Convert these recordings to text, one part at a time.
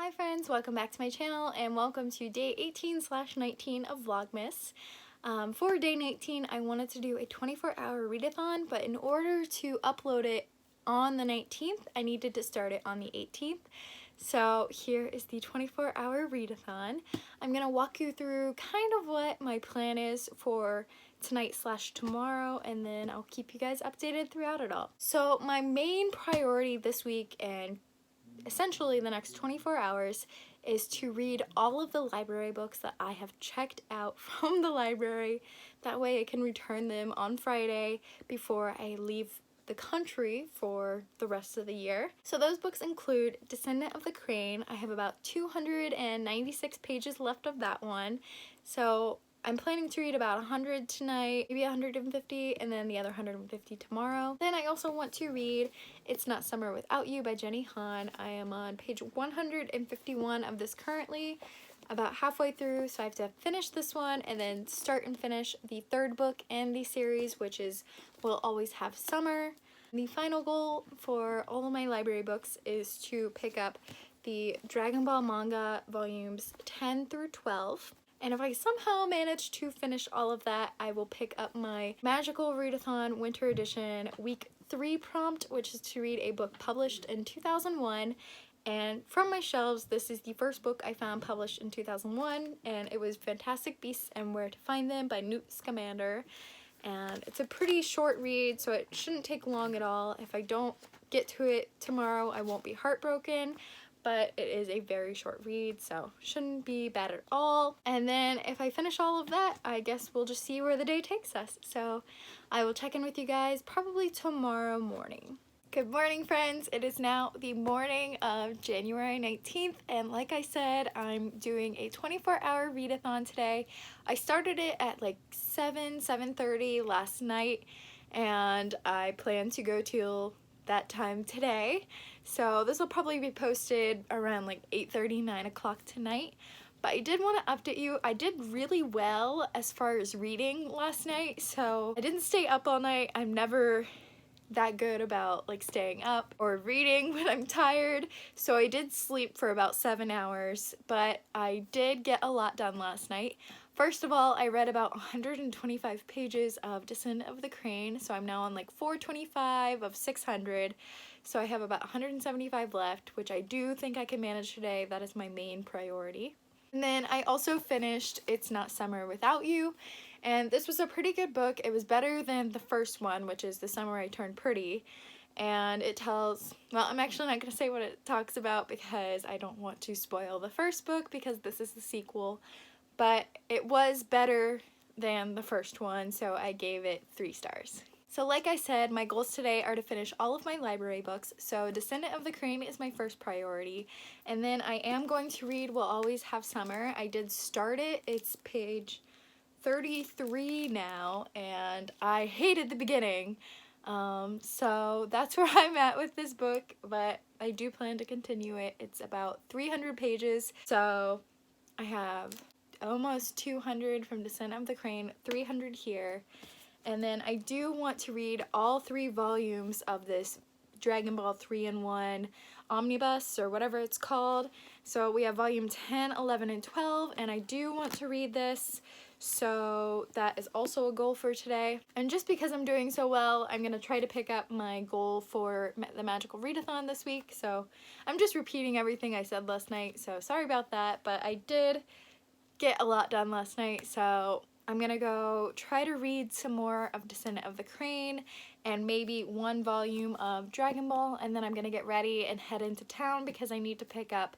Hi friends, welcome back to my channel and welcome to day 18/19 of Vlogmas. For day 19 I wanted to do a 24-hour readathon, but in order to upload it on the 19th I needed to start it on the 18th. So here is the 24-hour readathon. I'm going to walk you through kind of what my plan is for tonight/tomorrow, and then I'll keep you guys updated throughout it all. So my main priority this week and essentially the next 24 hours is to read all of the library books that I have checked out from the library. That way I can return them on Friday before I leave the country for the rest of the year. So those books include Descendant of the Crane. I have about 296 pages left of that one. So I'm planning to read about 100 tonight, maybe 150, and then the other 150 tomorrow. Then I also want to read It's Not Summer Without You by Jenny Han. I am on page 151 of this currently, about halfway through, so I have to finish this one and then start and finish the third book in the series, which is We'll Always Have Summer. The final goal for all of my library books is to pick up the Dragon Ball manga volumes 10 through 12. And if I somehow manage to finish all of that, I will pick up my Magical Readathon Winter Edition Week 3 prompt, which is to read a book published in 2001. And from my shelves, this is the first book I found published in 2001, and it was Fantastic Beasts and Where to Find Them by Newt Scamander. And it's a pretty short read, so it shouldn't take long at all. If I don't get to it tomorrow, I won't be heartbroken. But it is a very short read, so shouldn't be bad at all. And then if I finish all of that, I guess we'll just see where the day takes us. So I will check in with you guys probably tomorrow morning. Good morning, friends. It is now the morning of January 19th, and like I said, I'm doing a 24-hour readathon today. I started it at like 7:30 last night, and I plan to go till that time today. So this will probably be posted around like 8:30, 9 o'clock tonight. But I did want to update you. I did really well as far as reading last night, so I didn't stay up all night. I'm never that good about like staying up or reading when I'm tired, so I did sleep for about 7 hours, but I did get a lot done last night. First of all, I read about 125 pages of Descendant of the Crane, so I'm now on like 425 of 600, so I have about 175 left, which I do think I can manage today. That is my main priority. And then I also finished It's Not Summer Without You, and this was a pretty good book. It was better than the first one, which is The Summer I Turned Pretty, and it tells, well, I'm actually not going to say what it talks about because I don't want to spoil the first book because this is the sequel, but it was better than the first one, so I gave it 3 stars. So like I said, my goals today are to finish all of my library books, so Descendant of the Crane is my first priority, and then I am going to read We'll Always Have Summer. I did start it. It's page 33 now, and I hated the beginning, so that's where I'm at with this book, but I do plan to continue it. It's about 300 pages, so I have almost 200 from Descendant of the Crane, 300 here. And then I do want to read all 3 volumes of this Dragon Ball 3-in-1 omnibus, or whatever it's called. So we have volume 10, 11, and 12, and I do want to read this. So that is also a goal for today. And just because I'm doing so well, I'm going to try to pick up my goal for the Magical Readathon this week. So I'm just repeating everything I said last night, so sorry about that. But I did get a lot done last night, so I'm gonna go try to read some more of Descendant of the Crane and maybe 1 volume of Dragon Ball, and then I'm gonna get ready and head into town because I need to pick up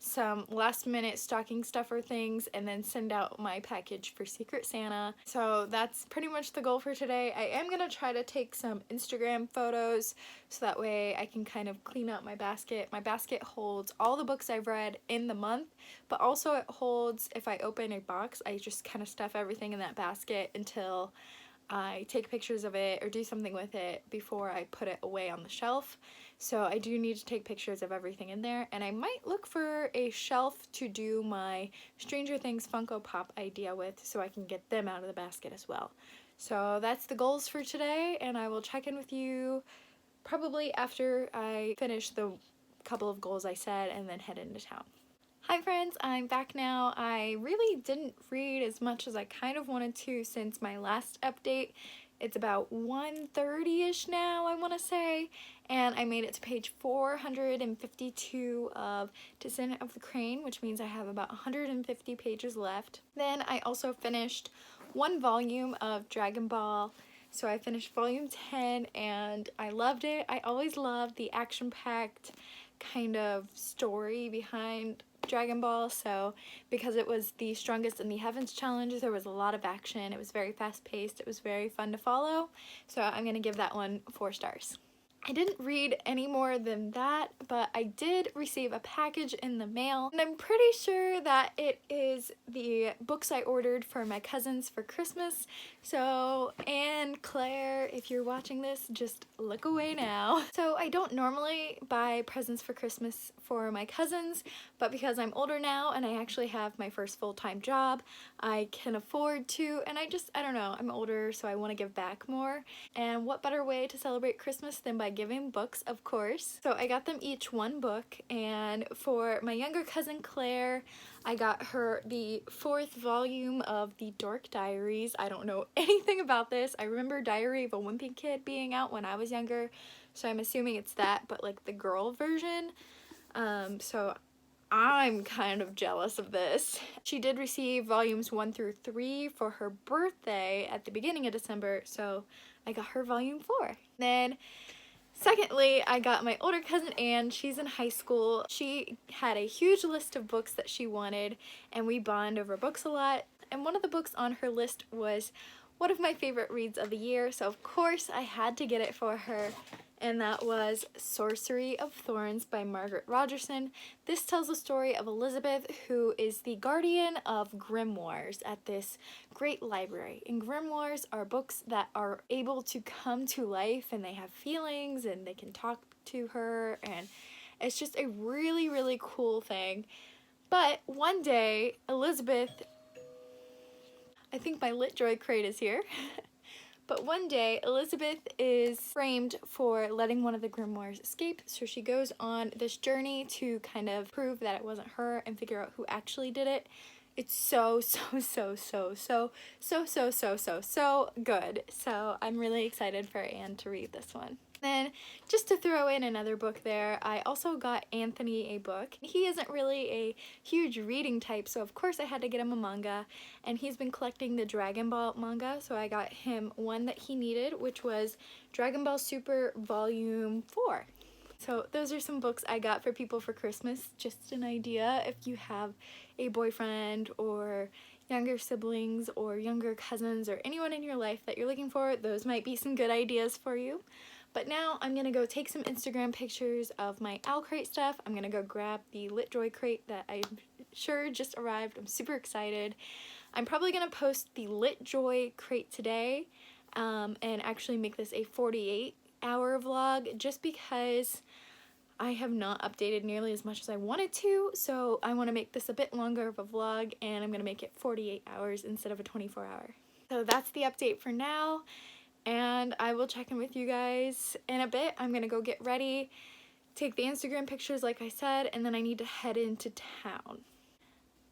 some last minute stocking stuffer things and then send out my package for Secret Santa. So that's pretty much the goal for today. I am gonna try to take some Instagram photos so that way I can kind of clean up my basket. My basket holds all the books I've read in the month, but also it holds, if I open a box, I just kind of stuff everything in that basket until I take pictures of it or do something with it before I put it away on the shelf. So I do need to take pictures of everything in there, and I might look for a shelf to do my Stranger Things Funko Pop idea with so I can get them out of the basket as well. So that's the goals for today, and I will check in with you probably after I finish the couple of goals I said and then head into town. Hi friends, I'm back now. I really didn't read as much as I kind of wanted to since my last update. It's about 1:30ish now, I want to say, and I made it to page 452 of Descendant of the Crane, which means I have about 150 pages left. Then I also finished one volume of Dragon Ball. So I finished volume 10 and I loved it. I always loved the action-packed kind of story behind Dragon Ball, so because it was the strongest in the Heavens challenge, there was a lot of action. It was very fast-paced. It was very fun to follow, so I'm gonna give that one 4 stars. I didn't read any more than that, but I did receive a package in the mail, and I'm pretty sure that it is the books I ordered for my cousins for Christmas. So, Anne, Claire, if you're watching this, just look away now. So I don't normally buy presents for Christmas for my cousins, but because I'm older now and I actually have my first full-time job, I can afford to, and I don't know, I'm older, so I want to give back more. And what better way to celebrate Christmas than by giving books, of course. So I got them each one book, and for my younger cousin Claire, I got her the 4th volume of the Dork Diaries. I don't know anything about this. I remember Diary of a Wimpy Kid being out when I was younger, so I'm assuming it's that, but like the girl version. So I'm kind of jealous of this. She did receive volumes 1 through 3 for her birthday at the beginning of December, so I got her volume 4. Then secondly, I got my older cousin Anne. She's in high school. She had a huge list of books that she wanted, and we bond over books a lot. And one of the books on her list was one of my favorite reads of the year, so of course I had to get it for her, and that was Sorcery of Thorns by Margaret Rogerson. This tells the story of Elizabeth, who is the guardian of grimoires at this great library. And grimoires are books that are able to come to life, and they have feelings, and they can talk to her, and it's just a really, really cool thing. But one day, Elizabeth, I think my LitJoy crate is here. But one day, Elizabeth is framed for letting one of the grimoires escape, so she goes on this journey to kind of prove that it wasn't her and figure out who actually did it. It's so good. So I'm really excited for Anne to read this one. Then, just to throw in another book there, I also got Anthony a book. He isn't really a huge reading type, so of course I had to get him a manga, and he's been collecting the Dragon Ball manga, so I got him one that he needed, which was Dragon Ball Super Volume 4. So those are some books I got for people for Christmas. Just an idea if you have a boyfriend or younger siblings or younger cousins or anyone in your life that you're looking for, those might be some good ideas for you. But now I'm gonna go take some Instagram pictures of my Owl Crate stuff. I'm gonna go grab the LitJoy crate that I'm sure just arrived. I'm super excited. I'm probably gonna post the LitJoy crate today and actually make this a 48-hour vlog just because I have not updated nearly as much as I wanted to, so I want to make this a bit longer of a vlog, and I'm going to make it 48 hours instead of a 24-hour. So that's the update for now, and I will check in with you guys in a bit. I'm going to go get ready, take the Instagram pictures like I said, and then I need to head into town.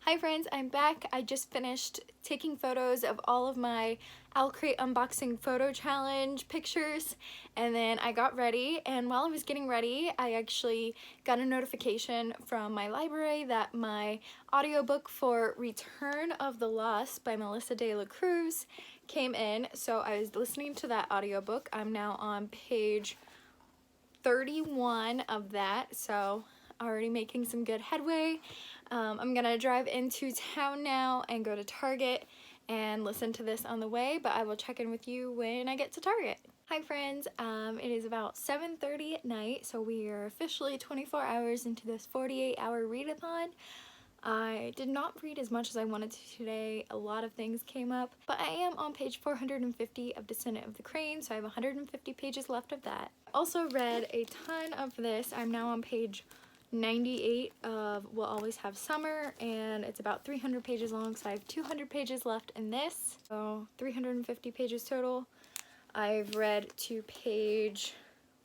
Hi friends, I'm back. I just finished taking photos of all of my Owl Crate unboxing photo challenge pictures, and then I got ready, and while I was getting ready I actually got a notification from my library that my audiobook for Return of the Lost by Melissa de la Cruz came in, so I was listening to that audiobook. I'm now on page 31 of that, so already making some good headway. I'm gonna drive into town now and go to Target and listen to this on the way, but I will check in with you when I get to Target. Hi friends, it is about 7:30 at night, so we are officially 24 hours into this 48-hour readathon. I did not read as much as I wanted to today. A lot of things came up, but I am on page 450 of Descendant of the Crane, so I have 150 pages left of that. Also read a ton of this. I'm now on page 98 of We'll Always Have Summer, and it's about 300 pages long, so I have 200 pages left in this, so 350 pages total. I've read to page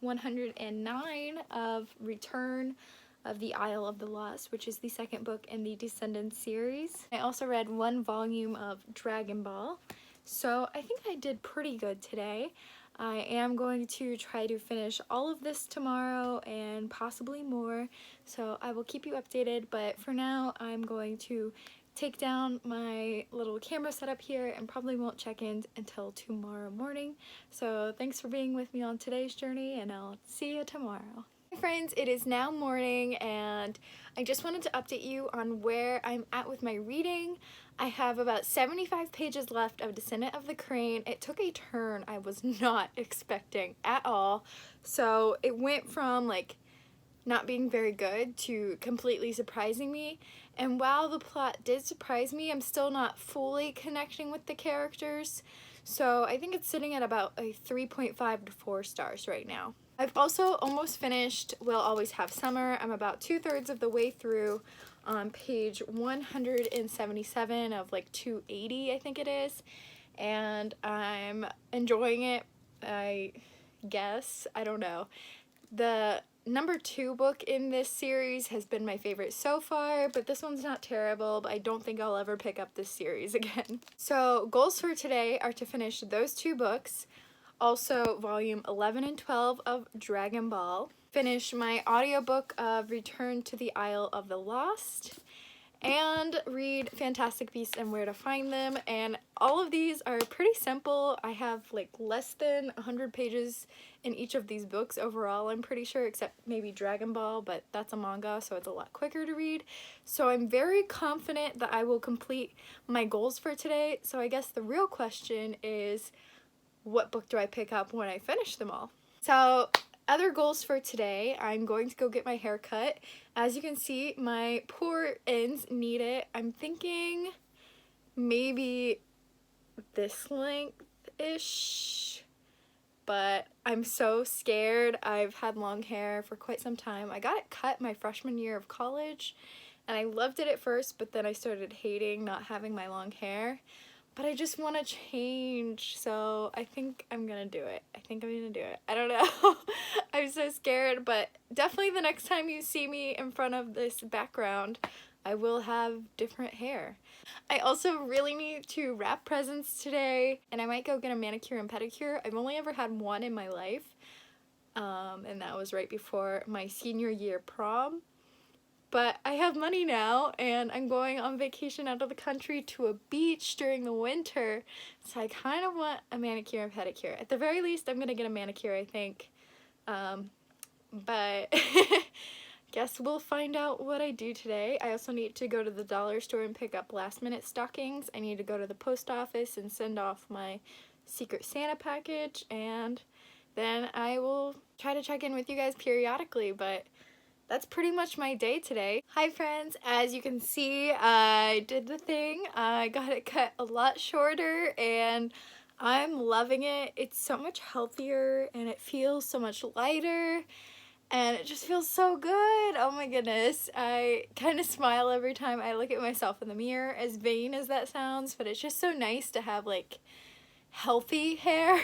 109 of Return of the Isle of the Lost, which is the second book in the Descendants series. I also read one volume of Dragon Ball, so I think I did pretty good today. I am going to try to finish all of this tomorrow and possibly more, so I will keep you updated, but for now I'm going to take down my little camera setup here and probably won't check in until tomorrow morning. So thanks for being with me on today's journey, and I'll see you tomorrow. Hey friends, it is now morning and I just wanted to update you on where I'm at with my reading. I have about 75 pages left of Descendant of the Crane. It took a turn I was not expecting at all. So it went from like not being very good to completely surprising me. And while the plot did surprise me, I'm still not fully connecting with the characters. So I think it's sitting at about a 3.5 to 4 stars right now. I've also almost finished We'll Always Have Summer. I'm about 2/3 of the way through on page 177 of like 280, I think it is. And I'm enjoying it, I guess. I don't know. The number 2 book in this series has been my favorite so far, but this one's not terrible, but I don't think I'll ever pick up this series again. So goals for today are to finish those 2 books, also volume 11 and 12 of Dragon Ball, finish my audiobook of Return to the Isle of the Lost, and read Fantastic Beasts and Where to Find Them. And all of these are pretty simple. I have like less than 100 pages in each of these books overall, I'm pretty sure, except maybe Dragon Ball, but that's a manga, so it's a lot quicker to read. So I'm very confident that I will complete my goals for today. So I guess the real question is, what book do I pick up when I finish them all? So other goals for today, I'm going to go get my hair cut. As you can see, my poor ends need it. I'm thinking maybe this length-ish, but I'm so scared. I've had long hair for quite some time. I got it cut my freshman year of college, and I loved it at first, but then I started hating not having my long hair. But I just want to change, so I think I'm gonna do it. I don't know. I'm so scared, but definitely the next time you see me in front of this background, I will have different hair. I also really need to wrap presents today, and I might go get a manicure and pedicure. I've only ever had one in my life, and that was right before my senior year prom. But I have money now, and I'm going on vacation out of the country to a beach during the winter, so I kind of want a manicure and pedicure. At the very least, I'm gonna get a manicure, I think. But guess we'll find out what I do today. I also need to go to the dollar store and pick up last-minute stockings. I need to go to the post office and send off my Secret Santa package, and then I will try to check in with you guys periodically, but that's pretty much my day today. Hi friends, as you can see, I did the thing. I got it cut a lot shorter and I'm loving it. It's so much healthier and it feels so much lighter and it just feels so good. Oh my goodness. I kind of smile every time I look at myself in the mirror, as vain as that sounds, but it's just so nice to have like healthy hair.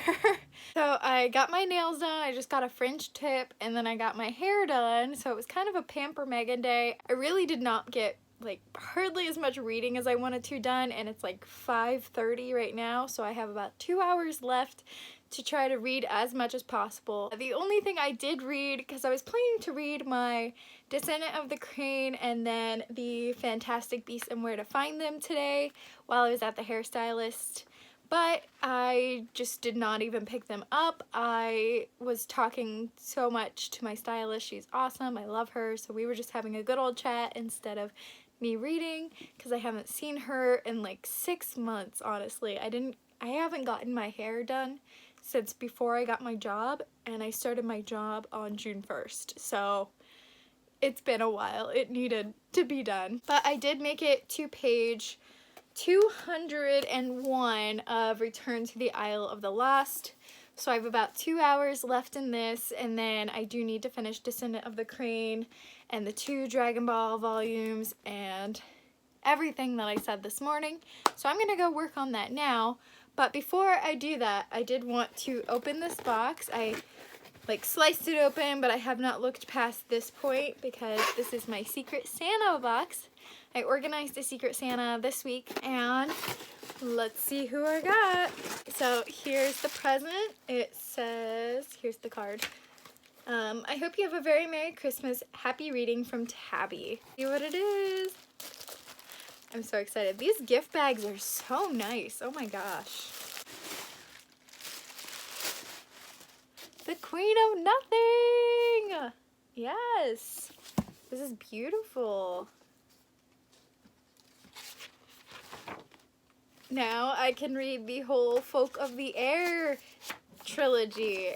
So I got my nails done, I just got a French tip, and then I got my hair done, so it was kind of a pamper Megan day. I really did not get like hardly as much reading as I wanted to done, and it's like 5:30 right now, so I have about 2 hours left to try to read as much as possible. The only thing I did read, because I was planning to read my Descendant of the Crane and then the Fantastic Beasts and Where to Find Them today while I was at the hairstylist, but I just did not even pick them up. I was talking so much to my stylist. She's awesome. I love her. So we were just having a good old chat instead of me reading, because I haven't seen her in like 6 months, honestly. I haven't gotten my hair done since before I got my job, and I started my job on June 1st. So it's been a while. It needed to be done. But I did make it to page 201 of Return to the Isle of the Lost. So I have about 2 hours left in this, and then I do need to finish Descendant of the Crane and the 2 Dragon Ball volumes and everything that I said this morning. So I'm gonna go work on that now. But before I do that, I did want to open this box. I like sliced it open, but I have not looked past this point because this is my Secret Santa box. I organized a Secret Santa this week, and let's see who I got. So here's the present. It says, here's the card. I hope you have a very Merry Christmas. Happy reading from Tabby. See what it is. I'm so excited. These gift bags are so nice. Oh my gosh. The Queen of Nothing. Yes. This is beautiful. Now I can read the whole Folk of the Air trilogy.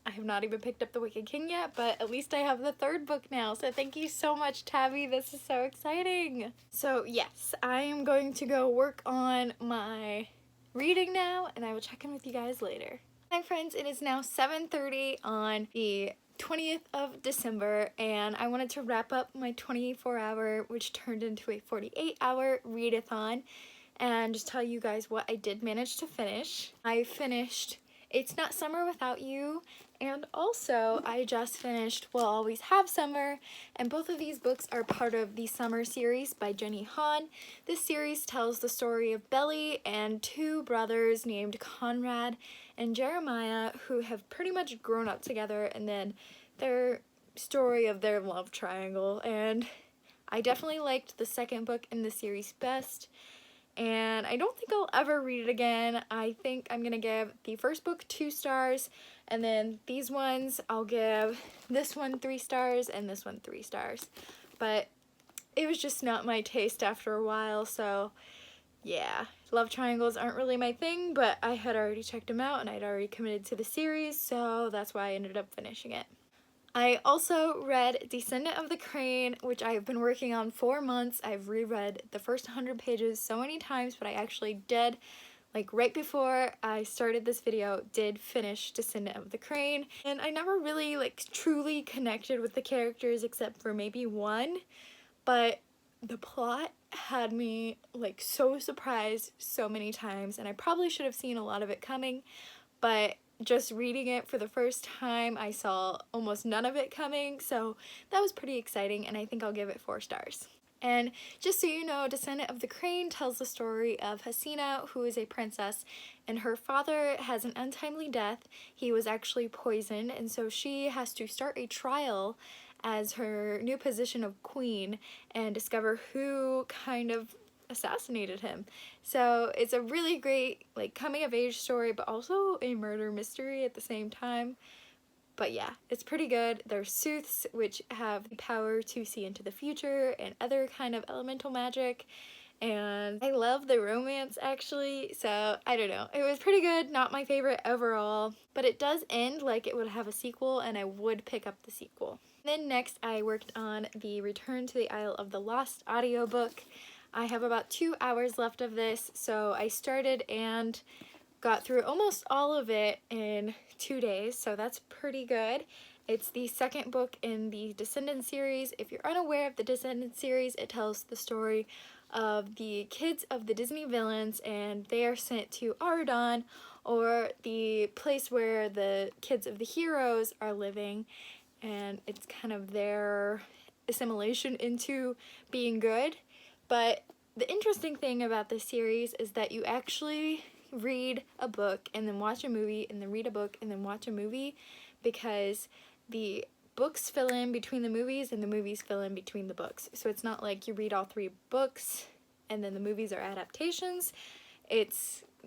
I have not even picked up The Wicked King yet, but at least I have the third book now. So thank you so much, Tabby. This is so exciting. So yes, I am going to go work on my reading now, and I will check in with you guys later. Hi friends, it is now 7:30 on the 20th of December, and I wanted to wrap up my 24-hour, which turned into a 48-hour readathon, and just tell you guys what I did manage to finish. I finished It's Not Summer Without You, and also I just finished We'll Always Have Summer, and both of these books are part of the Summer series by Jenny Han. This series tells the story of Belly and two brothers named Conrad and Jeremiah who have pretty much grown up together, and then their story of their love triangle. And I definitely liked the second book in the series best, and I don't think I'll ever read it again. I think I'm gonna give the first book 2 stars, and then these ones I'll give this one 3 stars and this one 3 stars. But it was just not my taste after a while, so yeah. Love triangles aren't really my thing, but I had already checked them out and I'd already committed to the series, so that's why I ended up finishing it. I also read Descendant of the Crane, which I have been working on for months. I've reread the first 100 pages so many times, but I actually did, like right before I started this video, did finish Descendant of the Crane. And I never really like truly connected with the characters except for maybe one, but the plot had me like so surprised so many times, and I probably should have seen a lot of it coming, but just reading it for the first time, I saw almost none of it coming, so that was pretty exciting, and I think I'll give it 4 stars. And just so you know, Descendant of the Crane tells the story of Hasina, who is a princess, and her father has an untimely death. He was actually poisoned, and so she has to start a trial as her new position of queen and discover who kind of assassinated him. So it's a really great like coming of age story, but also a murder mystery at the same time. But yeah, it's pretty good. There's sooths, which have the power to see into the future, and other kind of elemental magic, and I love the romance actually, so I don't know. It was pretty good, not my favorite overall, but it does end like it would have a sequel, and I would pick up the sequel. Then next I worked on the Return to the Isle of the Lost audiobook. I have about 2 hours left of this, so I started and got through almost all of it in 2 days, so that's pretty good. It's the second book in the Descendants series. If you're unaware of the Descendants series, it tells the story of the kids of the Disney villains, and they are sent to Readathon, or the place where the kids of the heroes are living, and it's kind of their assimilation into being good. But the interesting thing about this series is that you actually read a book and then watch a movie and then read a book and then watch a movie, because the books fill in between the movies and the movies fill in between the books. So it's not like you read all 3 books and then the movies are adaptations.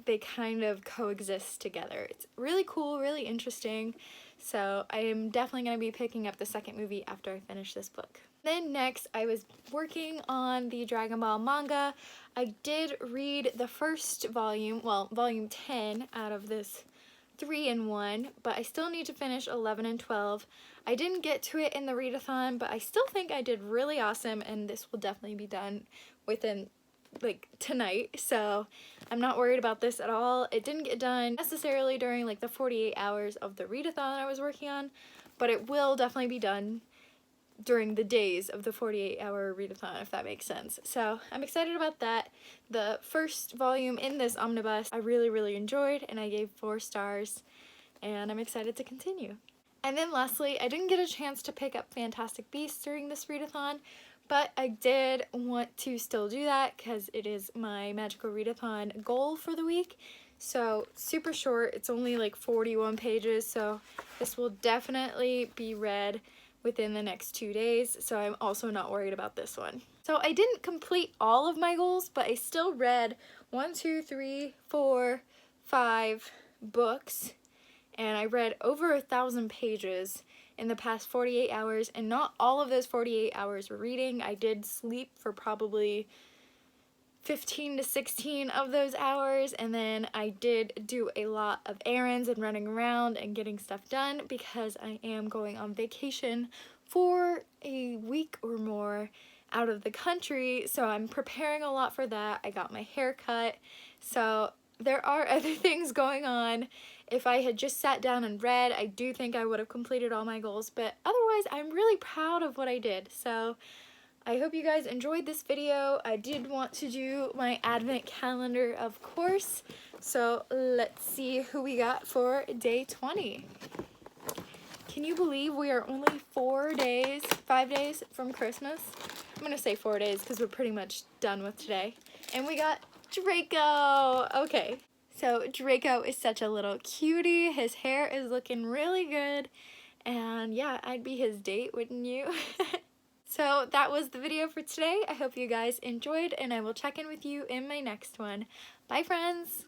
They kind of coexist together. It's really cool, really interesting. So I am definitely going to be picking up the second movie after I finish this book. Then next, I was working on the Dragon Ball manga. I did read the first volume, well, volume 10 out of this 3-in-1, but I still need to finish 11 and 12. I didn't get to it in the readathon, but I still think I did really awesome, and this will definitely be done within like tonight, so I'm not worried about this at all. It didn't get done necessarily during like the 48 hours of the readathon I was working on, but it will definitely be done during the days of the 48-hour readathon, if that makes sense. So I'm excited about that. The first volume in this omnibus I really enjoyed, and I gave 4 stars, and I'm excited to continue. And then lastly, I didn't get a chance to pick up Fantastic Beasts during this readathon, but I did want to still do that because it is my magical readathon goal for the week. So super short, it's only like 41 pages, so this will definitely be read within the next 2 days, so I'm also not worried about this one. So I didn't complete all of my goals, but I still read 1, 2, 3, 4, 5 books, and I read over 1,000 pages in the past 48 hours, and not all of those 48 hours were reading. I did sleep for probably 15 to 16 of those hours, and then I did do a lot of errands and running around and getting stuff done because I am going on vacation for a week or more out of the country, so I'm preparing a lot for that. I got my hair cut, so there are other things going on. If I had just sat down and read, I do think I would have completed all my goals, but otherwise I'm really proud of what I did. So I hope you guys enjoyed this video. I did want to do my advent calendar, of course, so let's see who we got for day 20. Can you believe we are only 5 days from Christmas? I'm gonna say 4 days because we're pretty much done with today. And we got Draco! Okay, so Draco is such a little cutie. His hair is looking really good. And yeah, I'd be his date, wouldn't you? So that was the video for today. I hope you guys enjoyed, and I will check in with you in my next one. Bye, friends!